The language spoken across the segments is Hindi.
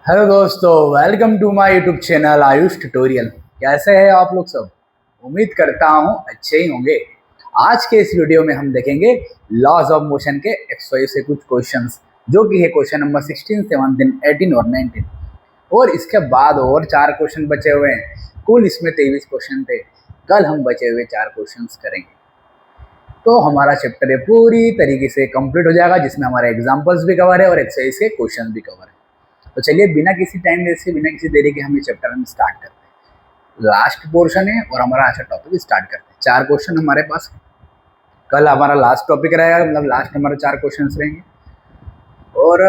हेलो दोस्तों, welcome to my YouTube channel Ayush tutorial. कैसे हैं आप लोग सब? उम्मीद करता हूं अच्छे ही होंगे। आज के इस वीडियो में हम देखेंगे लॉज ऑफ मोशन के एक्सरसाइज से कुछ क्वेश्चंस, जो कि है क्वेश्चन नंबर 16, 17, 18 और 19। और इसके बाद और 4 क्वेश्चन बचे हुए हैं। कुल इसमें 23 क्वेश्चन थे। कल हम बचे हुए 4 क्वेश्चन करेंगे तो हमारा चैप्टर है पूरी तरीके से कंप्लीट हो जाएगा, जिसमें हमारे एग्जाम्पल्स भी कवर है और एक्सरसाइज के क्वेश्चन भी कवर है। तो चलिए बिना किसी टाइम वेस्ट के, बिना किसी देरी के हम ये चैप्टर हम स्टार्ट करते हैं। लास्ट पोर्शन है और हमारा अच्छा टॉपिक स्टार्ट करते हैं। 4 क्वेश्चन हमारे पास। कल हमारा लास्ट टॉपिक रहेगा, मतलब लास्ट हमारे 4 क्वेश्चन रहेंगे। और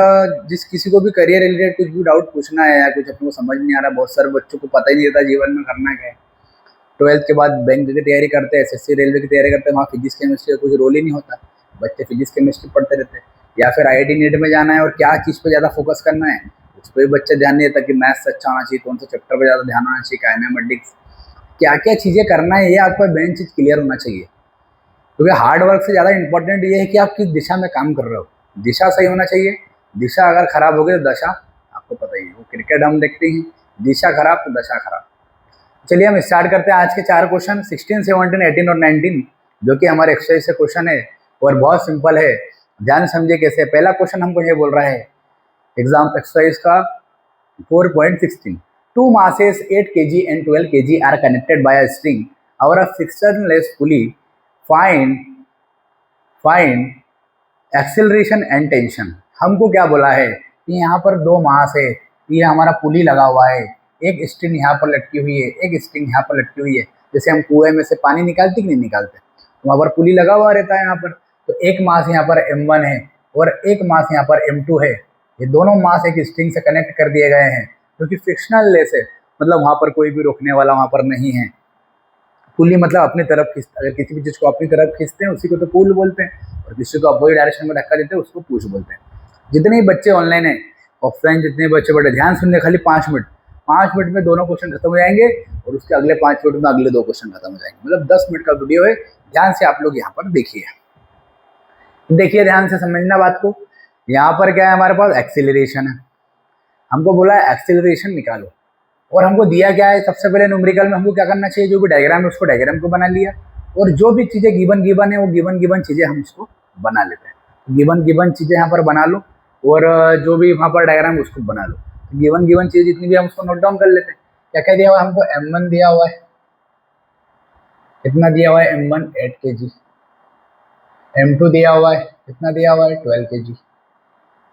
जिस किसी को भी करियर रिलेटेड कुछ भी डाउट पूछना है या कुछ अपने को समझ नहीं आ रहा, बहुत सारे बच्चों को पता ही नहीं रहता जीवन में करना क्या है। 12th के बाद बैंक की तैयारी करते हैं, एसएससी रेलवे की तैयारी करते हैं, वहाँ फिजिक्स केमिस्ट्री का कुछ रोल ही नहीं होता। बच्चे फिजिक्स केमिस्ट्री पढ़ते रहते हैं। या फिर आईआईटी नीट में जाना है और क्या चीज़ पे ज़्यादा फोकस करना है, उस पर भी बच्चे ध्यान नहीं देता कि मैथ्स अच्छा होना चाहिए, कौन सा चैप्टर पे ज़्यादा ध्यान होना चाहिए, काइनेमेटिक्स, क्या क्या चीज़ें करना है, ये आपका मेन चीज़ क्लियर होना चाहिए। क्योंकि हार्ड वर्क से ज़्यादा इंपॉर्टेंट ये है कि आप किस दिशा में काम कर रहे हो। दिशा सही होना चाहिए। दिशा अगर खराब हो गई तो दशा आपको पता ही है। वो क्रिकेट हम देखते हैं, दिशा खराब तो दशा खराब। चलिए हम स्टार्ट करते हैं आज के 4 क्वेश्चन 16, 17, 18 और 19, जो कि हमारे एक्सरसाइज से क्वेश्चन है और बहुत सिंपल है। ध्यान समझिए कैसे। पहला क्वेश्चन हमको ये बोल रहा है एग्जाम एक्सरसाइज का 4.16, to masses 8 kg and 12 kg are connected by a string over a frictionless pulley. Find acceleration and tension. हमको क्या बोला है कि यहाँ पर 2 मास है, ये हमारा पुली लगा हुआ है, एक स्ट्रिंग यहाँ पर लटकी हुई है, एक स्ट्रिंग यहाँ पर लटकी हुई है। जैसे हम कुएं में से पानी निकालते कि नहीं निकालते, तो वहाँ पर पुली लगा हुआ रहता है यहाँ पर। तो एक मास यहाँ पर M1 है और एक मास यहाँ पर M2 है। ये दोनों मास एक स्ट्रिंग से कनेक्ट कर दिए गए हैं, जो कि फ्रिक्शनल लेस है, मतलब वहाँ पर कोई भी रोकने वाला वहाँ पर नहीं है। पुली मतलब अपनी तरफ खींचता, अगर किसी भी चीज़ को अपनी तरफ खींचते हैं उसी को तो पुल बोलते हैं, और किसी को अपोजिट डायरेक्शन में धक्का देते हैं उसको पुश बोलते हैं। जितने ही बच्चे ऑनलाइन है, ऑफलाइन जितने बच्चे बड़े, ध्यान सुनने, खाली 5 मिनट में दोनों क्वेश्चन खत्म हो जाएंगे और उसके अगले 5 मिनट में अगले 2 क्वेश्चन खत्म हो जाएंगे। मतलब 10 मिनट का वीडियो है। ध्यान से आप लोग यहाँ पर देखिए ध्यान से समझना बात को। यहाँ पर क्या है, हमारे पास एक्सीलरेशन है। हमको बोला है एक्सीलरेशन निकालो, और हमको दिया क्या है, सबसे पहले न्यूमेरिकल में हमको क्या करना चाहिए, जो भी डायग्राम है उसको डायग्राम को बना लिया, और जो भी चीज़ें गिवन है वो गिवन चीज़ें हम उसको बना लेते हैं। गिवन चीज़ें यहाँ पर बना लो, और जो भी वहाँ पर डायग्राम उसको बना लो। गिवन चीज़ जितनी भी हम उसको नोट डाउन कर लेते हैं। क्या क्या दिया हुआ है हमको, M1 दिया हुआ है, कितना दिया हुआ है M1 8 kg, M2 दिया हुआ है, कितना दिया हुआ है 12 kg।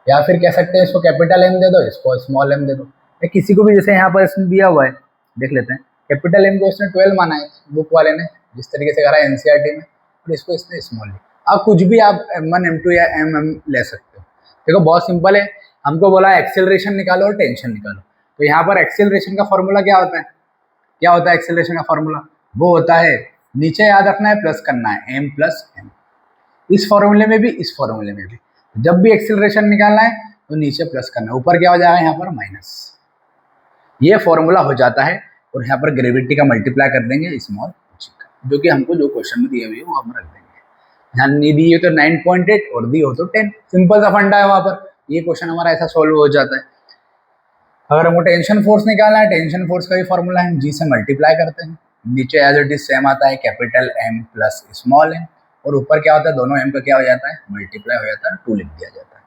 या फिर कह सकते हैं इसको कैपिटल M दे दो, इसको स्मॉल m दे दो। या किसी को भी, जैसे यहाँ पर इसमें दिया हुआ है, देख लेते हैं। कैपिटल M को इसने 12 माना है बुक वाले ने, जिस तरीके से करा है एनसीईआरटी में, और इसको इसने स्मॉल लिया। अब कुछ भी आप M1 M2 या MM ले सकते हो। देखो बहुत सिंपल है। हमको बोला है एक्सेलरेशन निकालो और टेंशन निकालो। तो यहाँ पर एक्सेलरेशन का फॉर्मूला क्या होता है, एक्सेलरेशन का फॉर्मूला वो होता है, नीचे याद रखना है, प्लस करना है M+M। इस फॉर्मूले में भी, इस फॉर्मूले में भी, जब भी एक्सेलरेशन निकालना है तो नीचे प्लस करना है, ऊपर क्या हो जाएगा यहाँ पर माइनस। ये फॉर्मूला हो जाता है। और यहाँ पर ग्रेविटी का मल्टीप्लाई कर देंगे स्मॉल h का, जो कि हमको जो क्वेश्चन में दिए हुए है वो हम रख देंगे। ध्यान नहीं दिए तो 9.8 और दी हो तो 10। सिंपल सा फंडा है वहाँ पर। ये क्वेश्चन हमारा ऐसा सोल्व हो जाता है। अगर हमको टेंशन फोर्स निकालना है, टेंशन फोर्स का भी फॉर्मूला है, जी से मल्टीप्लाई करते हैं, नीचे एज इट इज सेम आता है, capital M plus small m, और ऊपर क्या होता है, दोनों m का क्या हो जाता है, मल्टीप्लाई हो जाता है, 2 लिख दिया जाता है।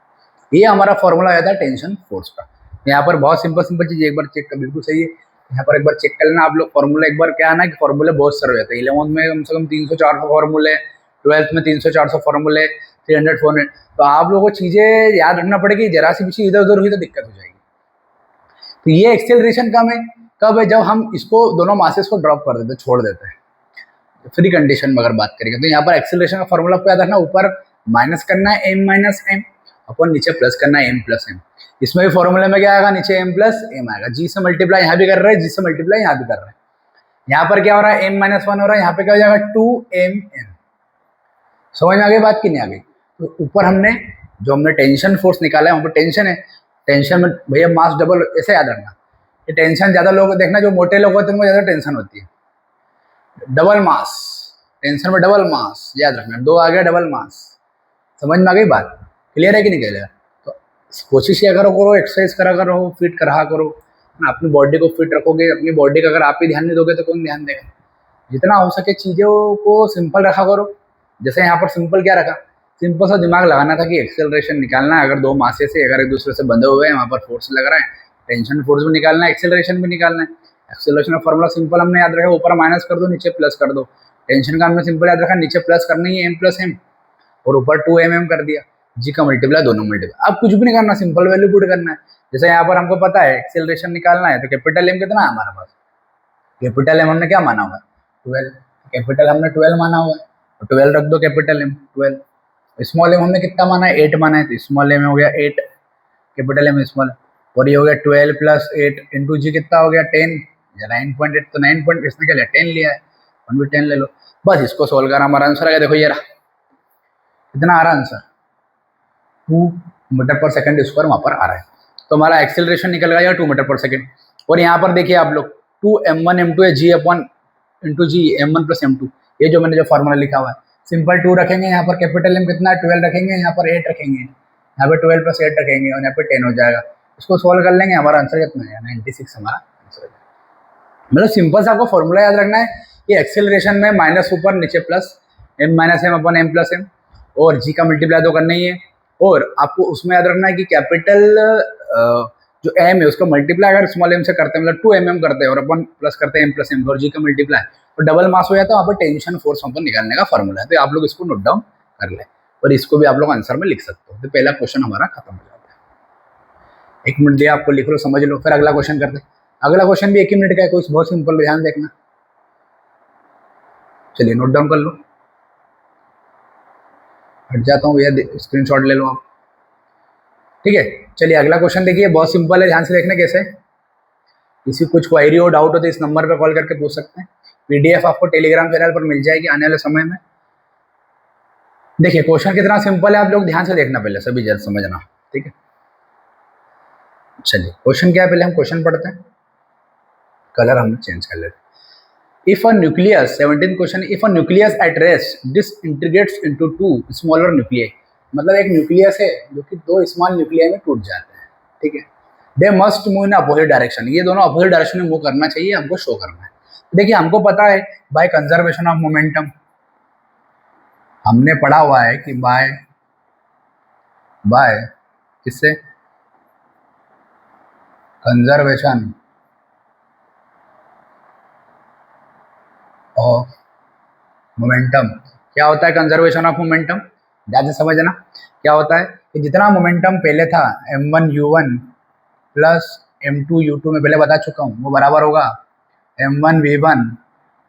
ये हमारा फॉर्मूला हो जाता है टेंशन फोर्स का। यहाँ पर बहुत सिंपल चीज, एक बार चेक कर, बिल्कुल सही है। यहाँ पर एक बार चेक कर लेना आप लोग फॉर्मूला। एक बार क्या है ना कि फॉर्मूले बहुत सारे हो जाते हैं। 11th में कम से कम 300-400 फॉर्मूले, 12th में 300-400 फॉर्मूले, 300-400। तो आप लोगों को चीजें याद रखना पड़ेगी। जरा सी भी चीज इधर उधर हुई तो दिक्कत हो जाएगी। तो ये एक्सेलरेशन कब है, जब हम इसको दोनों मासेस को ड्रॉप कर देते हैं, छोड़ देते हैं। फ्री कंडीशन में अगर बात करेंगे तो यहाँ पर एक्सेलरेशन का फॉर्मूला को याद रखना, ऊपर माइनस करना है M-M, अपन नीचे प्लस करना है M+M। इसमें भी फॉर्मूले में क्या आएगा, नीचे M+M आएगा। जी से मल्टीप्लाई यहाँ भी कर रहे हैं, जी से मल्टीप्लाई यहाँ भी कर रहे हैं। यहाँ पर क्या हो रहा है, M-1 हो रहा है, यहाँ पे क्या हो जाएगा 2MM। समझ में आ गई बात कि नहीं आ गई? तो ऊपर हमने जो हमने टेंशन फोर्स निकाला है, वहाँ पर टेंशन है, टेंशन में भैया मास डबल, ऐसे याद रखना। ये टेंशन ज्यादा लोग देखना, जो मोटे लोग होते हैं उनको ज्यादा टेंशन होती है। डबल मास, टेंशन में डबल मास याद रखना, 2 आ गया डबल मास। समझ में आ गई बात? क्लियर है कि नहीं क्लियर? तो कोशिश किया करो, एक्सरसाइज करा करो, फिट करा करो ना, अपनी बॉडी को फिट रखोगे। अपनी बॉडी का अगर आप ही ध्यान नहीं दोगे तो कौन ध्यान देगा। जितना हो सके चीज़ों को सिंपल रखा करो। जैसे यहाँ पर सिंपल क्या रखा, सिंपल सा दिमाग लगाना था कि एक्सेलरेशन निकालना है। अगर दो मासे से अगर एक दूसरे से बंधे हुए हैं, वहाँ पर फोर्स लग रहा है, टेंशन फोर्स भी निकालना है, एक्सेलरेशन भी निकालना है। एक्सेलरेशन का फॉर्मूला सिंपल हमने याद रखा, ऊपर माइनस कर दो, नीचे प्लस कर दो। टेंशन का हमने सिंपल याद रखा, नीचे प्लस करना ही है m+m, और ऊपर 2mm कर दिया। जी का मल्टीप्लाई, दोनों मल्टीप्लाई। अब कुछ भी नहीं करना, सिंपल वैल्यू पुट करना है। जैसे यहाँ पर हमको पता है एक्सेलरेशन निकालना है, तो कैपिटल M कितना है हमारे पास, कैपिटल M हमने क्या माना हुआ है 12, कैपिटल हमने 12 माना हुआ है, तो 12 रख दो कैपिटल M 12। स्मॉल m हमने कितना माना है 8 माना है, तो स्मॉल m हो गया 8, कैपिटल M स्मॉल, और ये हो गया 12 + 8 इंटू जी कितना हो गया 10 या 9.8, तो 9 पॉइंट इसने क्या लिया 10 लिया है, 1 भी 10 ले लो। बस इसको सोल्व करा, हमारा आंसर आ गया। देखो ये रहा, कितना आ रहा आंसर 2 मीटर/सेकंड स्क्वायर वहाँ पर आ रहा है। तो हमारा एक्सेलरेशन निकल गया 2 मीटर/सेकंड। और यहाँ पर देखिए आप लोग 2m1 m2 है g अपॉन इंटू जी m1 + m2, ये जो मैंने जो फार्मूला लिखा हुआ है, सिंपल 2 रखेंगे, यहाँ पर कैपिटल M कितना है 12 रखेंगे, यहाँ पर 8 रखेंगे, यहाँ पर 12 + 8 रखेंगे, और यहाँ पर 10 हो जाएगा। इसको सोल्व कर लेंगे, हमारा आंसर कितना है 96 हमारा आंसर है। मतलब सिंपल सा आपको फॉर्मूला याद रखना है कि एक्सेलरेशन में माइनस ऊपर नीचे प्लस, m-m/m+m, और g का मल्टीप्लाई तो करना ही है। और आपको उसमें याद रखना है कि कैपिटल जो m है उसका मल्टीप्लाई अगर स्मॉल m से करते हैं, मतलब 2mm करते हैं और अपन प्लस करते हैं m+m, और g का मल्टीप्लाई तो डबल मास हो जाता है, वहाँ पर टेंशन फोर्स वहाँ पर निकालने का फॉर्मूला है। तो आप लोग इसको नोट डाउन कर ले, और इसको भी आप लोग आंसर में लिख सकते हो। तो पहला क्वेश्चन हमारा खत्म हो जाता है। 1 मिनट दिया आपको, लिख लो, समझ लो, फिर अगला क्वेश्चन करते हैं। अगला क्वेश्चन भी 1 ही मिनट का है, कुछ बहुत सिंपल, ध्यान देखना। चलिए नोट डाउन कर लो, हट जाता हूँ भैया, स्क्रीनशॉट ले लो आप, ठीक है। चलिए अगला क्वेश्चन देखिए, बहुत सिंपल है, ध्यान से देखना कैसे। किसी कुछ क्वायरी हो, डाउट हो तो इस नंबर पे कॉल करके पूछ सकते हैं। पीडीएफ आपको टेलीग्राम चैनल पर मिल जाएगी आने वाले समय में। देखिए क्वेश्चन कितना सिंपल है, आप लोग ध्यान से देखना, पहले सभी जन समझना, ठीक है। चलिए क्वेश्चन क्या है, पहले हम क्वेश्चन पढ़ते हैं, कलर हम चेंज कर लेते हैं। If a nucleus, 17th question, if a nucleus at rest disintegrates into 2 smaller nuclei, मतलब एक न्यूक्लियस है जो कि 2 स्मॉल न्यूक्लियाई में टूट जाते हैं, ठीक है। They must move in opposite direction, ये दोनों अपोजिट डायरेक्शन में मूव करना चाहिए, हमको शो करना है। देखिए हमको पता है बाय कंजर्वेशन ऑफ मोमेंटम, हमने पढ़ा हुआ है कि बाय किससे, कंजर्वेशन ऑफ मोमेंटम। क्या होता है कंजर्वेशन ऑफ मोमेंटम, ध्यान से समझना। क्या होता है कि जितना मोमेंटम पहले था m1u1 प्लस m2u2, में पहले बता चुका हूँ, वो बराबर होगा m1v1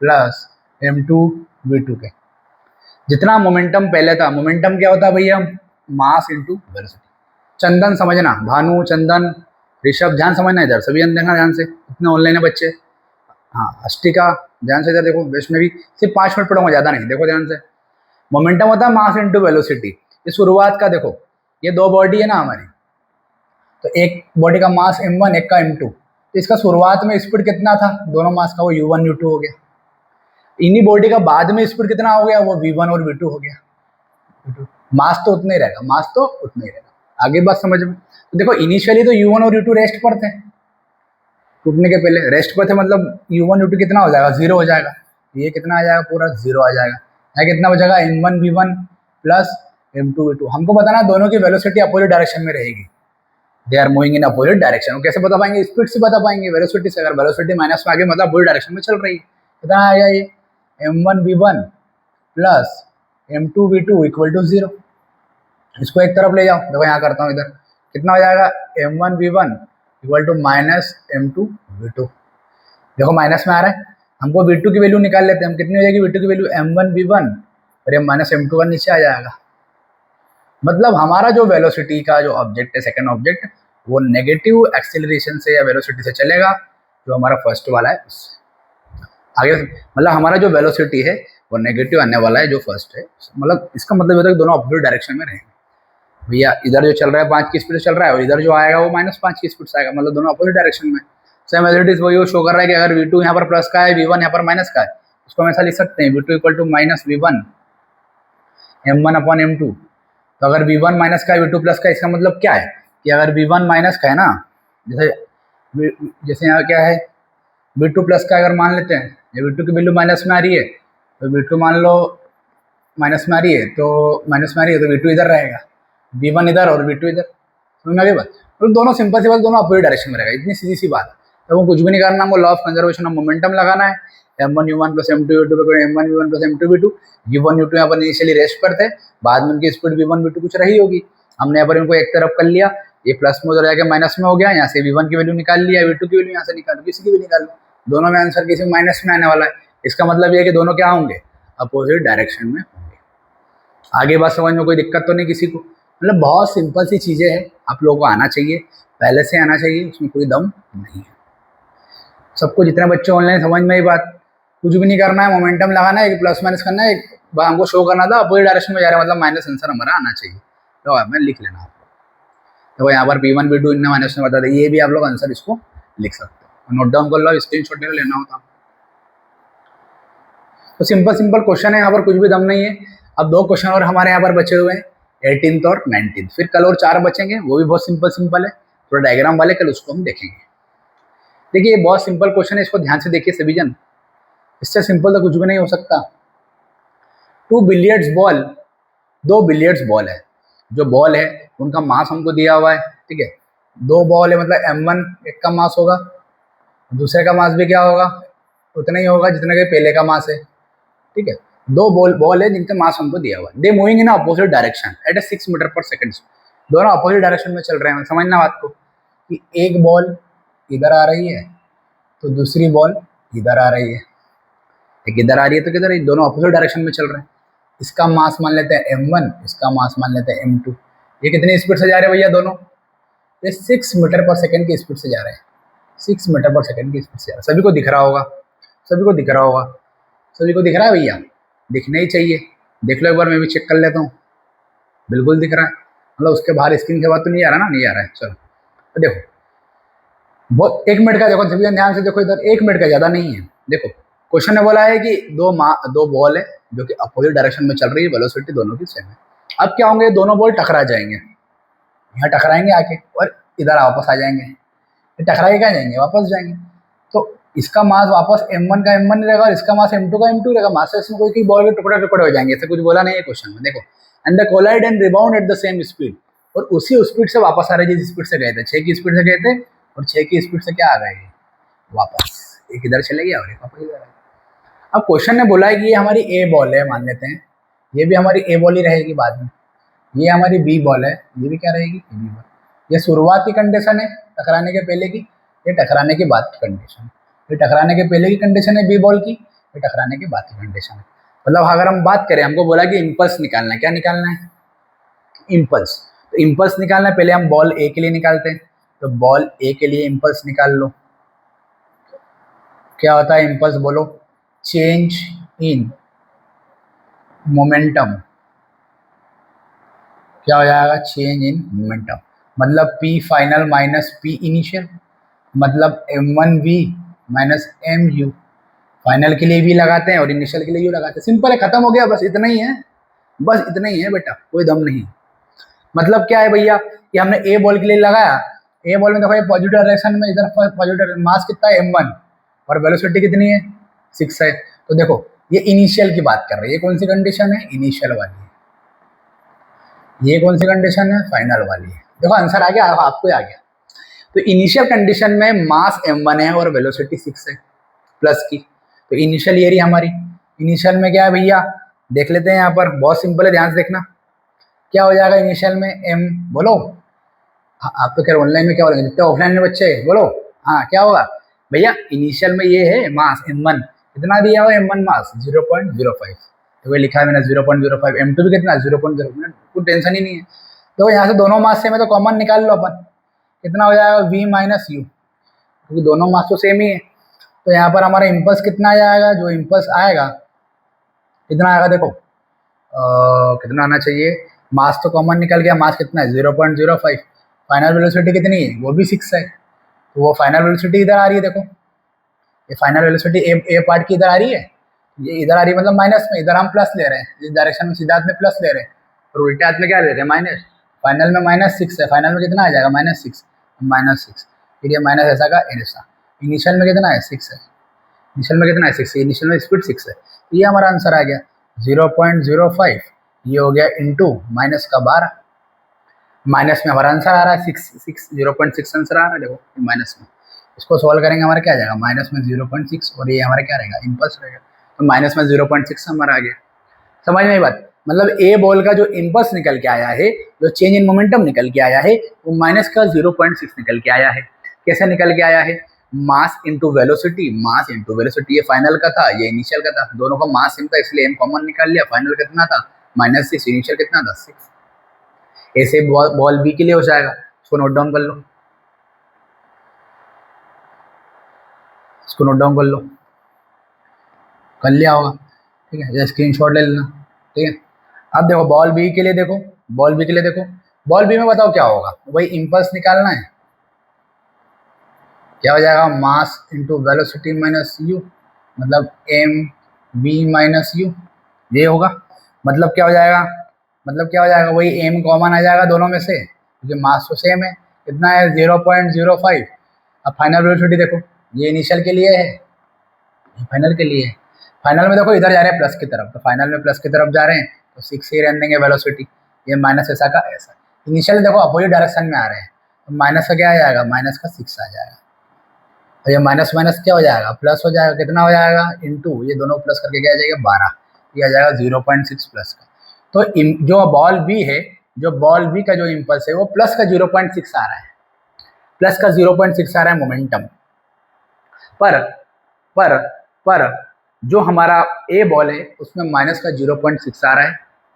प्लस m2v2 के। जितना मोमेंटम पहले था, मोमेंटम क्या होता है भैया, मास इंटू वेलोसिटी। चंदन समझना, भानु, चंदन, ऋषभ, ध्यान समझना इधर, सभी जन देखना ध्यान से, इतने ऑनलाइन है बच्चे। हाँ अष्टिका, ध्यान से इधर देखो, वैष्णवी, सिर्फ 5 मिनट पढ़ूंगा, ज़्यादा नहीं, देखो ध्यान से। मोमेंटम होता है मास इंटू वेलोसिटी। ये शुरुआत का देखो, ये 2 बॉडी है ना हमारी, तो एक बॉडी का मास m1, एक का m2, तो इसका शुरुआत में स्पीड कितना था दोनों मास का, वो u1 u2 हो गया। इन्हीं बॉडी का बाद में स्पीड कितना हो गया, वो v1 और v2 हो गया। मास तो उतना ही रहेगा, मास तो उतना ही रहेगा। आगे बात समझ में। तो देखो इनिशियली तो u1 और u2 रेस्ट पर थे, टूटने के पहले रेस्ट पर थे, मतलब u1 u2 कितना हो जाएगा, 0 हो जाएगा। ये कितना आ जाएगा, पूरा 0 आ जाएगा। यहाँ कितना बचेगा, m1 v1 plus m2 v2। हमको बताना दोनों की वेलोसिटी अपोजिट डायरेक्शन में रहेगी, they are moving in opposite direction. कैसे बता पाएंगे, स्पीड से बता पाएंगे, वेलोसिटी से। अगर वेलोसिटी माइनस में आगे मतलब अपोजिट डायरेक्शन में चल रही है। कितना आ गया ये, m1 v1 plus m2 v2 equal to 0। इसको एक तरफ ले जाओ, देखो यहाँ करता हूँ, इधर कितना हो जाएगा, m1 v1 equal to minus m2 v2। देखो माइनस में आ रहा है, हमको v2 की वैल्यू निकाल लेते हैं हम, कितनी हो जाएगी v2 की वैल्यू, m1 v1 और ये माइनस m2 का नीचे आ जाएगा। मतलब हमारा जो वेलोसिटी का जो ऑब्जेक्ट है, सेकंड ऑब्जेक्ट, वो नेगेटिव एक्सेलरेशन से या वेलोसिटी से चलेगा, जो हमारा फर्स्ट वाला है उससे आगे। मतलब हमारा जो वेलोसिटी है वो नेगेटिव आने वाला है जो फर्स्ट है, मतलब इसका मतलब होता है कि दोनों अपोजिट डायरेक्शन में रहेंगे। भैया इधर जो चल रहा है 5 की स्पीड चल रहा है, और इधर जो आएगा वो -5 की स्पीड से आएगा, मतलब दोनों अपोजिट डायरेक्शन में। सेम एज इट इज वही शो कर रहा है कि अगर v2 यहाँ पर प्लस का है, v1 यहाँ पर माइनस का है, उसको हम ऐसा लिख सकते हैं, v2 equal to minus v1 m1 upon m2। तो अगर v1 माइनस का है, v2 प्लस का, इसका मतलब क्या है कि अगर V1 माइनस का है ना, जैसे यहाँ क्या है V2 प्लस का अगर मान लेते हैं, या V2 की वैल्यू माइनस में आ रही है तो V2 मान लो माइनस में आ रही है तो V2 इधर रहेगा, V1 इधर और V2 इधर। समझ में आ गई बात? तो दोनों सिंपल सी बात, दोनों अपोजिट डायरेक्शन में रहेगा, इतनी सीधी सी बात है। तो वो कुछ भी नहीं करना, हमको law of conservation of momentum लगाना है। m1 u1 plus m2 u2 m1 v1 plus m2 v2, u1 u2 यहाँ पर इनिशियली रेस्ट पर थे, बाद में उनकी स्पीड v1 v2 कुछ रही होगी, हमने यहाँ पर इनको एक तरफ कर लिया, ये प्लस में उधर जाके माइनस में हो गया, यहाँ से v1 की वैल्यू निकाल लिया, v2 की वैल्यू यहाँ से निकाल, किसी की भी निकाल लो, दोनों में आंसर किसी माइनस में आने वाला है। इसका मतलब ये है कि दोनों क्या होंगे, अपोजिट डायरेक्शन में होंगे। आगे बात समझ में कोई दिक्कत तो नहीं किसी को? मतलब बहुत सिंपल सी चीज़ें हैं, आप लोगों को आना चाहिए, पहले से आना चाहिए, उसमें कोई दम नहीं है। सबको जितने बच्चे ऑनलाइन समझ में ही बात, कुछ भी नहीं करना है, मोमेंटम लगाना है, एक प्लस माइनस करना है, एक हमको शो करना था अपोजिट डायरेक्शन में जा रहा है, मतलब माइनस आंसर हमारा आना चाहिए। तो मैं लिख लेना आपको, तो यहाँ पर V1 V2 इनने माइनस में बता दें, ये भी आप लोग आंसर इसको लिख सकते हो, नोट डाउन कर लो, स्क्रीन शॉट लेना होता। तो सिंपल क्वेश्चन है, यहाँ पर कुछ भी दम नहीं है। अब 2 क्वेश्चन और हमारे यहाँ पर बचे हुए हैं, 18th और 19th, फिर कल और 4 बचेंगे, वो भी बहुत सिंपल है, थोड़ा डायग्राम वाले, कल उसको हम देखेंगे। देखिए ये बहुत सिंपल क्वेश्चन है, इसको ध्यान से देखिए सभी जन, इससे सिंपल तो कुछ भी नहीं हो सकता। 2 बिलियर्ड्स बॉल, 2 बिलियर्ड्स बॉल है, जो बॉल है उनका मास हमको दिया हुआ है, ठीक है, 2 बॉल है, मतलब m1 एक का मास होगा, दूसरे का मास भी क्या होगा, उतना ही होगा जितना कि पहले का मास है, ठीक है। 2 बॉल है जिनका मास हमको दिया हुआ है, they moving in opposite direction at 6 metre per second, दोनों अपोजिट डायरेक्शन में चल रहे हैं। समझना बात को कि एक बॉल इधर आ रही है तो दूसरी बॉल इधर आ रही है, एक इधर आ रही है तो किधर है, दोनों अपोजिट डायरेक्शन में चल रहे हैं। इसका मास मान लेते हैं m1, इसका मास मान लेते हैं m2। ये कितनी स्पीड से जा रहे हैं भैया दोनों? ये 6 मीटर पर सेकंड की स्पीड से जा रहे हैं, 6 मीटर पर सेकंड की स्पीड से जा रहे हैं। सभी को दिख रहा होगा, सभी को दिख रहा होगा, सभी को दिख रहा है भैया, दिखना ही चाहिए। देख लो एक बार, मैं भी चेक कर लेता हूँ, बिल्कुल दिख रहा है, मतलब उसके बाहर स्क्रीन के बाद तो नहीं आ रहा ना, नहीं आ रहा है। चलो तो देखो, बहुत 1 मिनट का देखो, सभी ध्यान से देखो इधर, 1 मिनट का ज़्यादा नहीं है। देखो क्वेश्चन ने बोला है कि 2 बॉल है जो कि अपोजिट डायरेक्शन में चल रही है, वेलोसिटी दोनों की सेम है। अब क्या होंगे, दोनों बॉल टकरा जाएंगे, यहाँ टकराएंगे आके और इधर वापस आ जाएंगे, टकराए क्या जाएंगे, वापस जाएंगे। तो इसका मास वापस m1 का m1 रहेगा और इसका मास m2 का m2 रहेगा, मास इसमें कोई बॉल के टुकड़े हो जाएंगे, ऐसा कुछ बोला नहीं है क्वेश्चन में। देखो, and the collide and rebound at the same speed, और उसी स्पीड से वापस आ रहे जिस स्पीड से गए थे, 6 की स्पीड से गए थे और 6 की स्पीड से क्या आ गए वापस, एक इधर चले गया और एक वापस इधर आ गया। अब क्वेश्चन ने बोला है कि ये हमारी ए बॉल है, मान लेते हैं ये भी हमारी ए बॉल ही रहेगी बाद में, ये हमारी बी बॉल है, ये भी क्या रहेगी, बी बॉल। ये शुरुआत की कंडीशन है टकराने के पहले की, ये टकराने के बाद की कंडीशन, ये टकराने के पहले की कंडीशन है बी बॉल की, ये टकराने के बाद की कंडीशन है। मतलब अगर हम बात करें, हमको बोला कि इम्पल्स निकालना है, क्या निकालना है, इम्पल्स। तो इम्पल्स निकालना है, पहले हम बॉल ए के लिए निकालते हैं, तो बॉल ए के लिए इम्पल्स निकाल लो। क्या होता है इम्पल्स, बोलो, चेंज इन मोमेंटम। क्या हो जाएगा, चेंज इन मोमेंटम, मतलब P final minus P initial, मतलब m1v माइनस mu। फाइनल के लिए v लगाते हैं और इनिशियल के लिए u लगाते हैं, सिंपल है, खत्म हो गया, बस इतना ही है, बस इतना ही है बेटा, कोई दम नहीं। मतलब क्या है भैया कि हमने ए बॉल के लिए लगाया, ए बॉल में देखो ये पॉजिटिव डायरेक्शन में, इधर पॉजिटिव, मास कितना है m1 और वेलोसिटी कितनी है 6 है। तो देखो ये इनिशियल की बात कर रही है, ये कौन सी कंडीशन है, इनिशियल वाली है, ये कौन सी कंडीशन है, फाइनल वाली है। देखो आंसर आ गया, आपको आ गया। तो इनिशियल कंडीशन में मास m1 है और वेलोसिटी 6 है प्लस की, तो इनिशियल ये रही हमारी। इनिशियल में क्या है भैया, देख लेते हैं यहाँ पर, बहुत सिंपल है, ध्यान से देखना। क्या हो जाएगा इनिशियल में, m, बोलो, हाँ आप तो कह रहे ऑनलाइन में क्या बोलेंगे, जितने ऑफलाइन में बच्चे बोलो, हाँ क्या होगा भैया, इनिशियल में ये है मास m1, कितना दिया हुआ m1 मास 0.05, तो वही लिखा है मैंने 0.05, m2 भी कितना 0.0, कुछ टेंशन ही नहीं है। तो यहाँ से दोनों मास से मैं तो कॉमन निकाल लो अपन, कितना हो जाएगा v माइनस यू, क्योंकि दोनों मास तो सेम ही है। तो यहाँ पर हमारा इम्पल्स कितना आ जाएगा, जो इम्पल्स आएगा कितना आएगा, देखो कितना आना चाहिए, मास तो कॉमन निकल गया, मास कितना है 0.05, फाइनल वेलोसिटी कितनी है, वो भी 6 है, तो वो फाइनल वेलोसिटी इधर आ रही है। देखो ये फाइनल वेलोसिटी ए पार्ट की इधर आ रही है, ये इधर आ रही है, मतलब माइनस में, इधर हम प्लस ले रहे हैं, इस डायरेक्शन में सीधा हाथ में प्लस ले रहे हैं और उल्टे हाथ में क्या ले रहे हैं, माइनस। फाइनल में -6 है, फाइनल में कितना आ जाएगा -6, -6, फिर ये माइनस ऐसा का ऐसा, इनिशियल में कितना है 6 है, इनिशियल में कितना है 6, इनिशियल में स्पीड 6 है, तो ये हमारा आंसर आ गया 0.05, ये हो गया इंटू माइनस का 12, माइनस में हमारा आंसर आ रहा है 0.6 आंसर आ रहा है, देखो माइनस में, इसको सॉल्व करेंगे हमारा क्या आ जाएगा माइनस में 0.6, और ये हमारा क्या रहेगा इम्पल्स रहेगा, तो माइनस में 0.6 हमारा आ गया। समझ में बात, मतलब ए बॉल का जो इम्पल्स निकल के आया है, जो चेंज इन मोमेंटम निकल के आया है, वो माइनस का 0.6 निकल के आया है। कैसे निकल के आया है, mass into velocity, mass into velocity, ये फाइनल का था, ये इनिशियल का था, दोनों का मास सेम था इसलिए एम कॉमन निकाल लिया, फाइनल कितना था -6, इनिशियल कितना था 6। ऐसे बॉल बी के लिए हो जाएगा, इसको नोट डाउन कर लो, इसको नोट डाउन कर लो, कर लिया होगा, ठीक है, स्क्रीन शॉट ले लेना, ठीक है। अब देखो बॉल बी के लिए देखो, बॉल बी के लिए देखो, बॉल बी में बताओ क्या होगा, वही इम्पल्स निकालना है, क्या हो जाएगा mass into velocity minus you, मतलब एम वी माइनस यू, ये होगा, मतलब क्या हो जाएगा, मतलब क्या हो जाएगा, वही एम कॉमन आ जाएगा दोनों में से, क्योंकि मास तो सेम है, कितना है 0.05। अब फाइनल वेलोसिटी देखो, ये इनिशियल के लिए है, ये फाइनल के लिए है, फाइनल में देखो इधर जा रहे हैं प्लस की तरफ, तो फाइनल में प्लस की तरफ जा रहे हैं तो 6 ही रहने देंगे वेलोसिटी, ये माइनस ऐसा का ऐसा, इनिशियल देखो अपोजिट डायरेक्शन में आ रहे हैं, तो माइनस का क्या आ जाएगा माइनस का 6 आ जाएगा, तो ये माइनस माइनस क्या हो जाएगा प्लस हो जाएगा, कितना हो जाएगा इंटू, ये दोनों प्लस करके क्या आ जाएगा 12, ये आ जाएगा 0.6 प्लस का। तो जो बॉल बी है, जो बॉल बी का जो इम्पल्स है वो प्लस का 0.6 आ रहा है, प्लस का 0.6 आ रहा है मोमेंटम, पर पर पर जो हमारा ए बॉल है उसमें माइनस का 0.6 आ रहा है,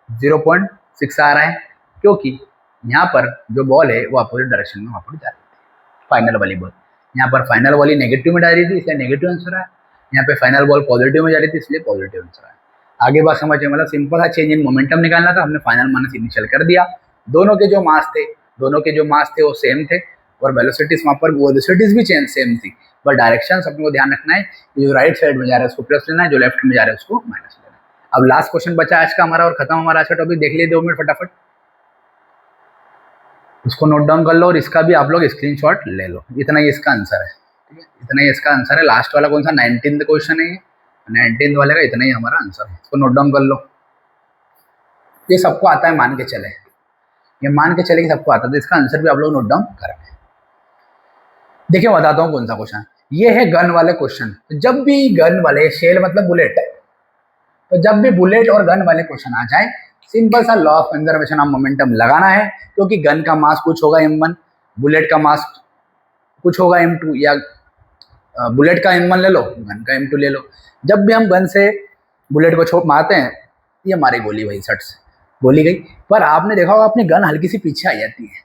0.6 आ रहा है, क्योंकि यहाँ पर जो बॉल है वो अपोजिट डायरेक्शन में वहाँ पर जा रही थी, फाइनल वाली बॉल, यहाँ पर फाइनल वाली नेगेटिव में जा रही थी इसलिए नेगेटिव आंसर है, यहाँ पे फाइनल बॉल पॉजिटिव में जा रही थी इसलिए पॉजिटिव आंसर है। आगे बात समझिए, मतलब सिंपल था, चेंज इन मोमेंटम निकालना था, हमने फाइनल माइनस इनिशियल कर दिया, दोनों के जो मास थे वो सेम थे, और वेलोसिटीज वहाँ पर वेलोसिटीज भी सेम थी, बट डायरेक्शन अपने को ध्यान रखना है, जो राइट साइड में जा रहा है उसको प्लस लेना है, जो लेफ्ट में जा रहा है उसको माइनस लेना है। अब लास्ट क्वेश्चन बचा आज का हमारा, और खत्म हमारा आज का टॉपिक, देख लिए 2 मिनट फटाफट, उसको नोट डाउन कर लो, और इसका भी आप लोग स्क्रीनशॉट ले लो, इतना ही इसका आंसर है, ठीक है, इतना ही इसका आंसर है। लास्ट वाला कौन सा 19th क्वेश्चन है, ये 19th वाले का इतना ही हमारा आंसर है, इसको नोट डाउन कर लो, ये सबको आता है मान के चले, ये मान के चले कि सबको आता है, तो इसका आंसर भी आप लोग नोट डाउन करें। देखिए बताता हूँ कौन सा क्वेश्चन, ये है गन वाले क्वेश्चन, जब भी गन वाले, शेल मतलब बुलेट, तो जब भी बुलेट और गन वाले क्वेश्चन आ जाए, सिंपल सा law of conservation of momentum लगाना है, क्योंकि गन का मास कुछ होगा m1, बुलेट का मास कुछ होगा m2, या बुलेट का m1 ले लो, गन का m2 ले लो, जब भी हम गन से बुलेट को छोप मारते हैं, ये हमारी गोली भाई सट से गोली गई, पर आपने देखा होगा अपनी गन हल्की सी पीछे आ जाती है,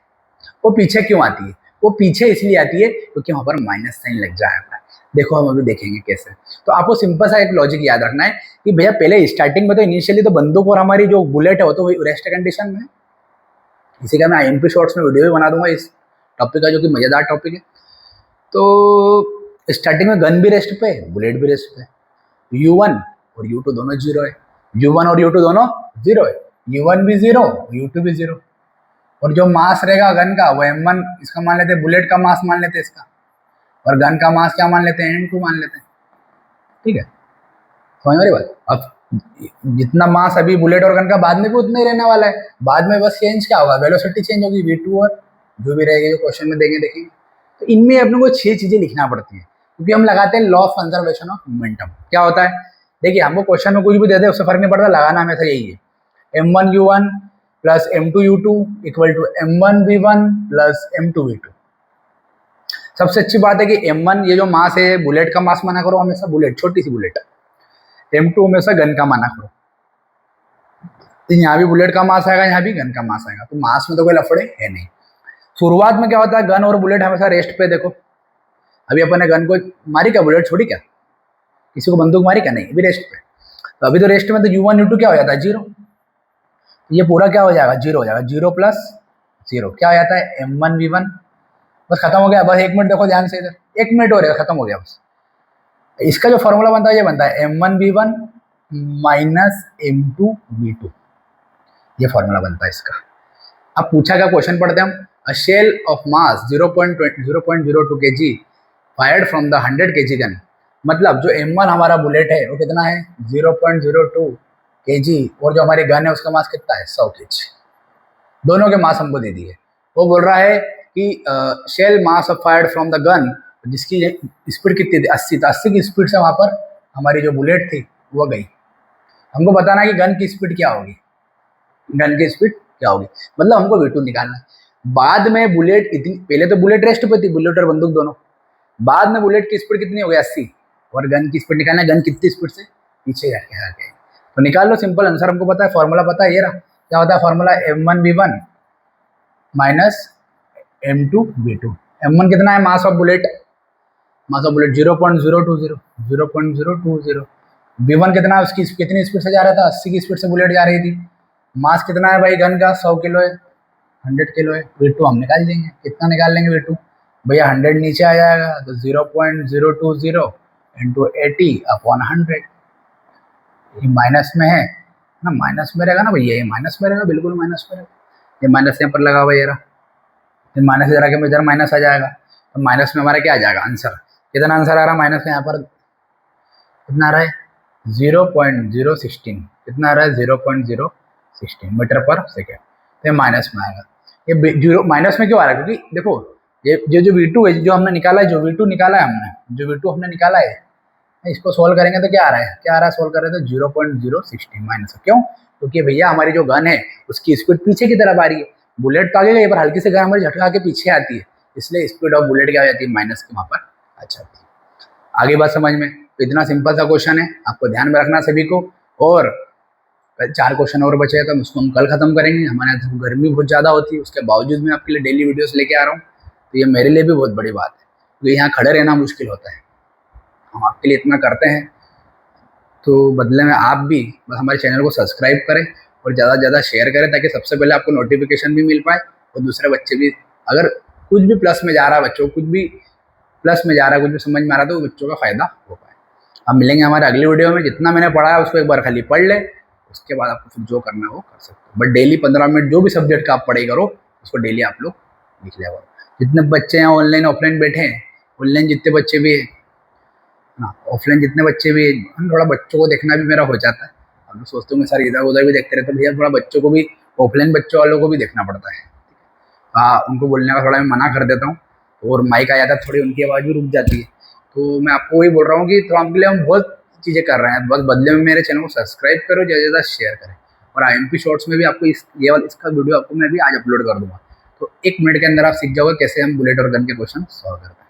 वो पीछे क्यों आती है, वो पीछे इसलिए आती है क्योंकि वहाँ पर माइनस साइन लग जाएगा, देखो हम अभी देखेंगे कैसे। तो आपको सिंपल सा एक लॉजिक याद रखना है कि भैया पहले स्टार्टिंग में तो इनिशियली तो बंदूक और हमारी जो बुलेट है वो तो रेस्ट कंडीशन में, इसी का मैं IMP शॉर्ट्स में वीडियो भी बना दूंगा इस टॉपिक का, जो कि मजेदार टॉपिक है। तो स्टार्टिंग में गन भी रेस्ट पे, बुलेट भी रेस्ट पे, U1 और U2 दोनों 0 है, U1 और U2 दोनों 0 है, U1 भी 0 U2 भी 0, और जो मास रहेगा गन का वो m1, इसका मान लेते हैं, बुलेट का मास मान लेते हैं इसका, और गन का मास क्या मान लेते हैं m2 मान लेते हैं, ठीक है, समझ मेरी बात। अब जितना मास अभी बुलेट और गन का बाद में भी उतना ही रहने वाला है, बाद में बस चेंज क्या होगा, वेलोसिटी चेंज होगी v2, और जो भी रहेगी जो क्वेश्चन में देंगे देखेंगे। तो इनमें अपने को 6 चीजें लिखना पड़ती है, क्योंकि हम लगाते हैं law of conservation of momentum. क्या होता है, देखिए हमको क्वेश्चन में कुछ भी दे दे उससे फर्क नहीं पड़ता, लगाना हमेशा यही है, m1u1 plus m2u2 equal to m1v1 plus m2v2। सबसे अच्छी बात है कि m1 ये जो मास है बुलेट का मास माना करो हमेशा, बुलेट छोटी सी बुलेट, m2 हमेशा गन का माना करो, तो यहाँ भी बुलेट का मास आएगा, यहाँ भी गन का मास आएगा, तो मास में तो कोई लफड़े है नहीं। शुरुआत में क्या होता है, गन और बुलेट हमेशा रेस्ट पे, देखो अभी अपन ने गन को मारी क्या, बुलेट छोड़ी क्या, किसी को बंदूक मारी क्या, नहीं, अभी रेस्ट पे, तो अभी तो रेस्ट में, तो u1 u2 क्या हो जाता है 0, ये पूरा क्या हो जाएगा 0 हो जाएगा, 0 प्लस 0 क्या हो जाता है m1v1, बस खत्म हो गया। बस 1 मिनट देखो ध्यान से इधर, 1 मिनट हो रहा है, खत्म हो गया बस। इसका जो फॉर्मूला बनता है ये बनता है m1v1 माइनस m2v2, ये फॉर्मूला बनता है इसका। अब पूछा क्या क्वेश्चन पढ़ते हैं हम, a shell of mass 0.02 kg fired from the 100 kg gun. मतलब जो M1 हमारा बुलेट है वो कितना है 0.02 kg, और जो हमारी गन है उसका मास कितना है 100 kg। दोनों के मास हमको दे दिए। वो बोल रहा है कि shell mass of fired from the gun, जिसकी स्पीड कितनी थी 80, तो 80 की स्पीड से वहाँ पर हमारी जो बुलेट थी वो गई। हमको बताना है कि गन की स्पीड क्या होगी, गन की स्पीड क्या होगी, मतलब हमको V2 निकालना है। बाद में बुलेट इतनी, पहले तो बुलेट रेस्ट पे थी, बुलेट और बंदूक दोनों, बाद में बुलेट की स्पीड कितनी हो गई 80, और गन की स्पीड निकालना है, गन कितनी स्पीड से पीछे जाके आ गए। तो निकाल लो, सिंपल आंसर हमको पता है, फॉर्मूला पता है, ये रहा। क्या होता है formula, M1V1 minus M2V2। M1 कितना है mass of bullet, mass of bullet 0.020, V1 कितना है, उसकी कितनी स्पीड से जा रहा था 80 की स्पीड से बुलेट जा रही थी। मास कितना है भाई गन का 100 किलो है, 100 किलो है। V2 हम निकाल देंगे, कितना निकाल लेंगे V2 भैया, 100 नीचे आ जाएगा तो 0.020 इंटू 80/100, ये माइनस में है ना, माइनस में रहेगा ना भैया, ये माइनस में रहेगा, बिल्कुल माइनस में रहेगा। ये माइनस यहाँ पर लगा हुआ ये रहा, ये माइनस इधर आके इधर माइनस आ जाएगा, तो माइनस में हमारा क्या आ जाएगा आंसर, कितना आंसर आ रहा है माइनस में, यहाँ पर कितना आ रहा है 0.016, कितना आ रहा है 0.016 मीटर पर सेकेंड, तो ये माइनस में आएगा। ये जीरो माइनस में क्यों आ रहा है, क्योंकि देखो ये जो V2 है, जो हमने निकाला है, जो V2 निकाला है हमने, जो V2 हमने निकाला है, इसको सोल्व करेंगे तो क्या आ रहा है, क्या आ रहा है, सोल्व कर रहे हैं तो 0.016 माइनस। क्यों, क्योंकि भैया हमारी जो गन है उसकी स्पीड पीछे की तरफ आ रही है, बुलेट तो आगे गई पर हल्की से गन हमारी झटका के पीछे आती है, इसलिए स्पीड ऑफ बुलेट क्या हो जाती है माइनस की वहाँ पर आ जाती है। आगे बात समझ में, तो इतना सिंपल सा क्वेश्चन है, आपको ध्यान में रखना सभी को। और 4 क्वेश्चन और बचे हैं तो उसको हम कल खत्म करेंगे। हमारे यहाँ गर्मी बहुत ज़्यादा होती है, उसके बावजूद मैं आपके लिए डेली वीडियोस लेके आ रहा हूँ, तो ये मेरे लिए भी बहुत बड़ी बात है, क्योंकि यहाँ खड़े रहना मुश्किल होता है। हम आपके लिए इतना करते हैं, तो बदले में आप भी बस हमारे चैनल को सब्सक्राइब करें और ज़्यादा से ज़्यादा शेयर करें, ताकि सबसे पहले आपको नोटिफिकेशन भी मिल पाए और दूसरे बच्चे भी, अगर कुछ भी प्लस में जा रहा है बच्चों, कुछ भी प्लस में जा रहा है, कुछ भी समझ में आ रहा है, तो बच्चों का फायदा हो पाए। हम मिलेंगे हमारे अगली वीडियो में। जितना मैंने पढ़ा है उसको एक बार खाली पढ़ ले, उसके बाद आपको फिर जो करना है वो कर सकते हो। बट डेली 15 मिनट जो भी सब्जेक्ट का आप पढ़ाई करो उसको डेली आप लोग लिख लिया करो। जितने बच्चे हैं ऑनलाइन ऑफलाइन बैठे हैं, ऑनलाइन जितने बच्चे भी हैं ना, ऑफलाइन जितने बच्चे भी, थोड़ा बच्चों को देखना भी मेरा हो जाता है। हम लोग सोचते हैं सर इधर उधर भी देखते रहते, भैया थोड़ा बच्चों को भी, ऑफलाइन बच्चों वालों को भी देखना पड़ता है। हाँ, उनको बोलने का थोड़ा मैं मना कर देता हूँ, और माइक आ जाता है, थोड़ी उनकी आवाज़ भी रुक जाती है। तो मैं आपको वही बोल रहा हूँ कि तो आपके लिए हम बहुत चीज़ें कर रहे हैं, बस बदले में मेरे चैनल को सब्सक्राइब करो, ज़्यादा से ज़्यादा शेयर करें। और IMP शॉर्ट्स में भी आपको इसका वीडियो आपको मैं भी आज अपलोड कर दूँगा, तो 1 मिनट के अंदर आप सीख जाओगे कैसे हम बुलेट और गन के क्वेश्चन सॉल्व करते हैं।